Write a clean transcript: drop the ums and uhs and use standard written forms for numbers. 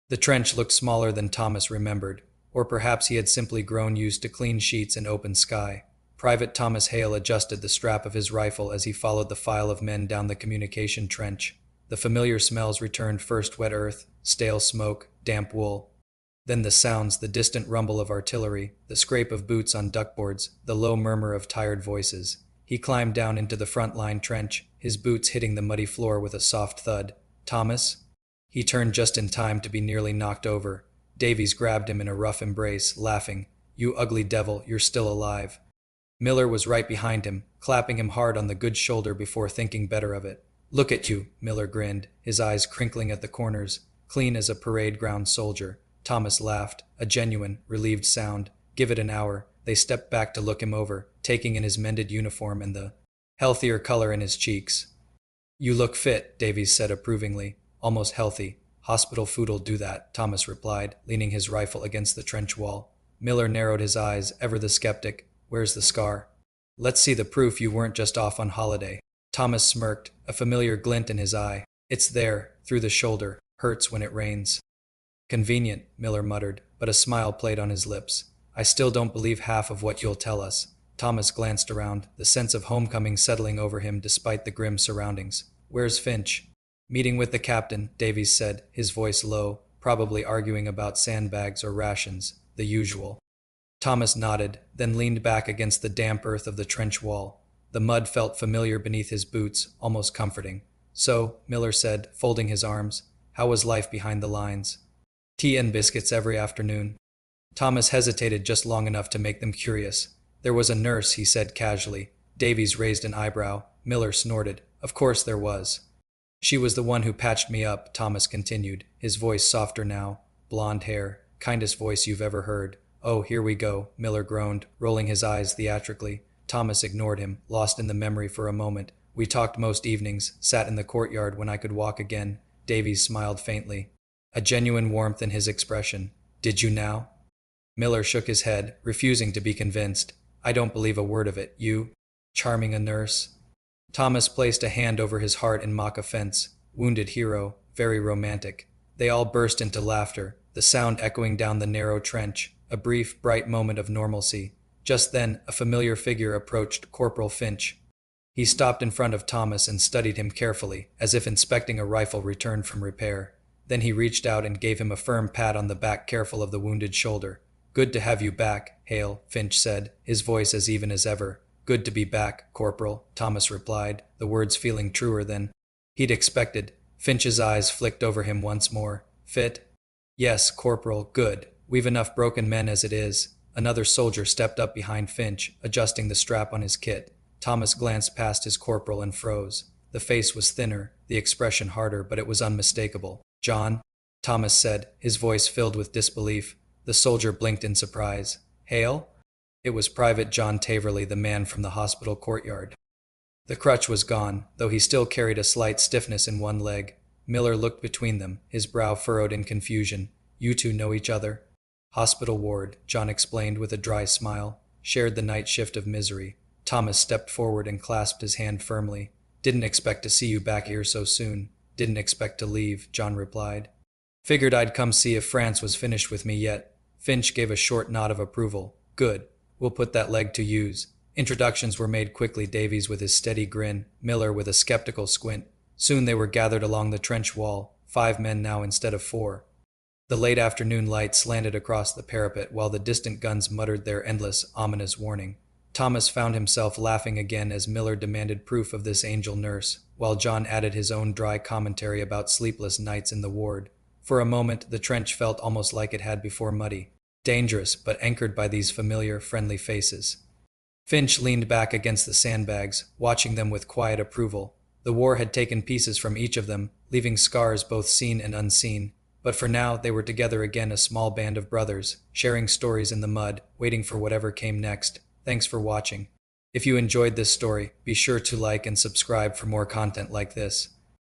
The trench looked smaller than Thomas remembered, or perhaps he had simply grown used to clean sheets and open sky. Private Thomas Hale adjusted the strap of his rifle as he followed the file of men down the communication trench. The familiar smells returned, first wet earth, stale smoke, damp wool. Then the sounds, the distant rumble of artillery, the scrape of boots on duckboards, the low murmur of tired voices. He climbed down into the front line trench, his boots hitting the muddy floor with a soft thud. Thomas? He turned just in time to be nearly knocked over. Davies grabbed him in a rough embrace, laughing. You ugly devil, you're still alive. Miller was right behind him, clapping him hard on the good shoulder before thinking better of it. Look at you, Miller grinned, his eyes crinkling at the corners, clean as a parade ground soldier. Thomas laughed, a genuine, relieved sound. Give it an hour. They stepped back to look him over, taking in his mended uniform and the healthier color in his cheeks. You look fit, Davies said approvingly. Almost healthy. Hospital food'll do that, Thomas replied, leaning his rifle against the trench wall. Miller narrowed his eyes, ever the skeptic. Where's the scar? Let's see the proof you weren't just off on holiday. Thomas smirked, a familiar glint in his eye. It's there, through the shoulder. Hurts when it rains. Convenient, Miller muttered, but a smile played on his lips. I still don't believe half of what you'll tell us. Thomas glanced around, the sense of homecoming settling over him despite the grim surroundings. Where's Finch? Meeting with the captain, Davies said, his voice low, probably arguing about sandbags or rations, the usual. Thomas nodded, then leaned back against the damp earth of the trench wall. The mud felt familiar beneath his boots, almost comforting. So, Miller said, folding his arms, how was life behind the lines? Tea and biscuits every afternoon. Thomas hesitated just long enough to make them curious. There was a nurse, he said casually. Davies raised an eyebrow. Miller snorted. Of course there was. She was the one who patched me up, Thomas continued, his voice softer now. Blonde hair, kindest voice you've ever heard. Oh, here we go, Miller groaned, rolling his eyes theatrically. Thomas ignored him, lost in the memory for a moment. We talked most evenings, sat in the courtyard when I could walk again. Davies smiled faintly, a genuine warmth in his expression. Did you now? Miller shook his head, refusing to be convinced. I don't believe a word of it. You? Charming a nurse? Thomas placed a hand over his heart in mock offense. Wounded hero, very romantic. They all burst into laughter, the sound echoing down the narrow trench. A brief, bright moment of normalcy. Just then, a familiar figure approached Corporal Finch. He stopped in front of Thomas and studied him carefully, as if inspecting a rifle returned from repair. Then he reached out and gave him a firm pat on the back, careful of the wounded shoulder. Good to have you back, Hale, Finch said, his voice as even as ever. Good to be back, Corporal, Thomas replied, the words feeling truer than he'd expected. Finch's eyes flicked over him once more. Fit? Yes, Corporal, good. We've enough broken men as it is. Another soldier stepped up behind Finch, adjusting the strap on his kit. Thomas glanced past his corporal and froze. The face was thinner, the expression harder, but it was unmistakable. John? Thomas said, his voice filled with disbelief. The soldier blinked in surprise. Hale? It was Private John Taverley, the man from the hospital courtyard. The crutch was gone, though he still carried a slight stiffness in one leg. Miller looked between them, his brow furrowed in confusion. You two know each other? Hospital ward, John explained with a dry smile. Shared the night shift of misery. Thomas stepped forward and clasped his hand firmly. Didn't expect to see you back here so soon. Didn't expect to leave, John replied. Figured I'd come see if France was finished with me yet. Finch gave a short nod of approval. Good. We'll put that leg to use. Introductions were made quickly, Davies with his steady grin, Miller with a skeptical squint. Soon they were gathered along the trench wall, 5 men now instead of 4. The late afternoon light slanted across the parapet while the distant guns muttered their endless, ominous warning. Thomas found himself laughing again as Miller demanded proof of this angel nurse, while John added his own dry commentary about sleepless nights in the ward. For a moment, the trench felt almost like it had before, muddy. Dangerous, but anchored by these familiar, friendly faces. Finch leaned back against the sandbags, watching them with quiet approval. The war had taken pieces from each of them, leaving scars both seen and unseen. But for now, they were together again, a small band of brothers, sharing stories in the mud, waiting for whatever came next. Thanks for watching. If you enjoyed this story, be sure to like and subscribe for more content like this.